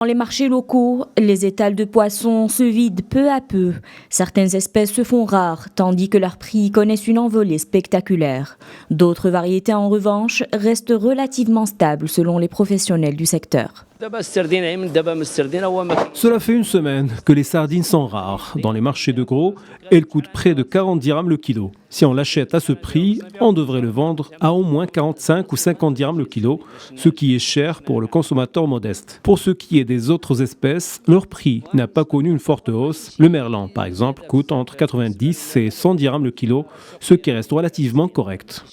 Dans les marchés locaux, les étals de poissons se vident peu à peu. Certaines espèces se font rares, tandis que leurs prix connaissent une envolée spectaculaire. D'autres variétés, en revanche, restent relativement stables selon les professionnels du secteur. Cela fait une semaine que les sardines sont rares. Dans les marchés de gros, elles coûtent près de 40 dirhams le kilo. Si on l'achète à ce prix, on devrait le vendre à au moins 45 ou 50 dirhams le kilo, ce qui est cher pour le consommateur modeste. Pour ce qui est des autres espèces, leur prix n'a pas connu une forte hausse. Le merlan, par exemple, coûte entre 90 et 100 dirhams le kilo, ce qui reste relativement correct.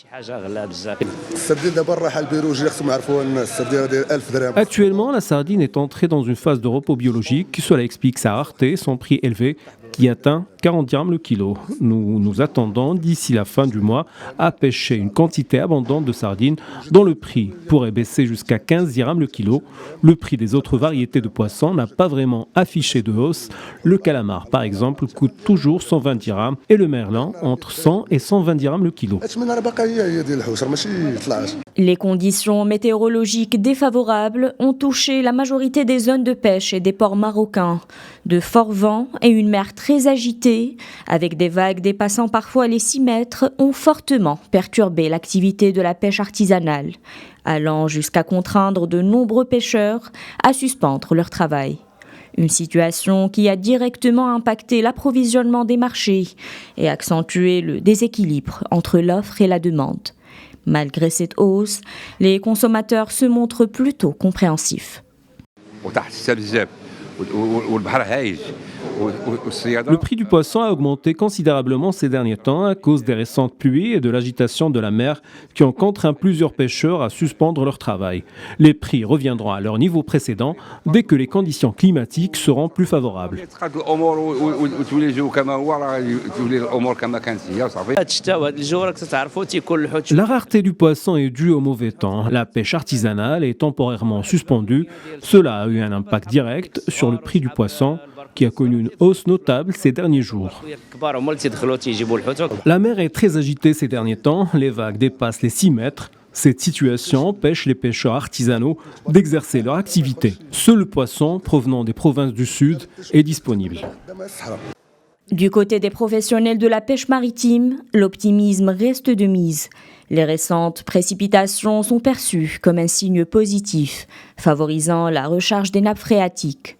Actuellement, la sardine est entrée dans une phase de repos biologique. Cela explique sa rareté, son prix élevé, qui atteint 40 dirhams le kilo. Nous nous attendons d'ici la fin du mois à pêcher une quantité abondante de sardines dont le prix pourrait baisser jusqu'à 15 dirhams le kilo. Le prix des autres variétés de poissons n'a pas vraiment affiché de hausse. Le calamar, par exemple, coûte toujours 120 dirhams et le merlan entre 100 et 120 dirhams le kilo. Les conditions météorologiques défavorables ont touché la majorité des zones de pêche et des ports marocains. De forts vents et une mer très agitée, avec des vagues dépassant parfois les 6 mètres, ont fortement perturbé l'activité de la pêche artisanale, allant jusqu'à contraindre de nombreux pêcheurs à suspendre leur travail. Une situation qui a directement impacté l'approvisionnement des marchés et accentué le déséquilibre entre l'offre et la demande. Malgré cette hausse, les consommateurs se montrent plutôt compréhensifs. Le prix du poisson a augmenté considérablement ces derniers temps à cause des récentes pluies et de l'agitation de la mer qui ont contraint plusieurs pêcheurs à suspendre leur travail. Les prix reviendront à leur niveau précédent dès que les conditions climatiques seront plus favorables. La rareté du poisson est due au mauvais temps. La pêche artisanale est temporairement suspendue. Cela a eu un impact direct sur le prix du poisson, qui a connu une hausse notable ces derniers jours. La mer est très agitée ces derniers temps, les vagues dépassent les 6 mètres. Cette situation empêche les pêcheurs artisanaux d'exercer leur activité. Seul le poisson provenant des provinces du sud est disponible. Du côté des professionnels de la pêche maritime, l'optimisme reste de mise. Les récentes précipitations sont perçues comme un signe positif, favorisant la recharge des nappes phréatiques.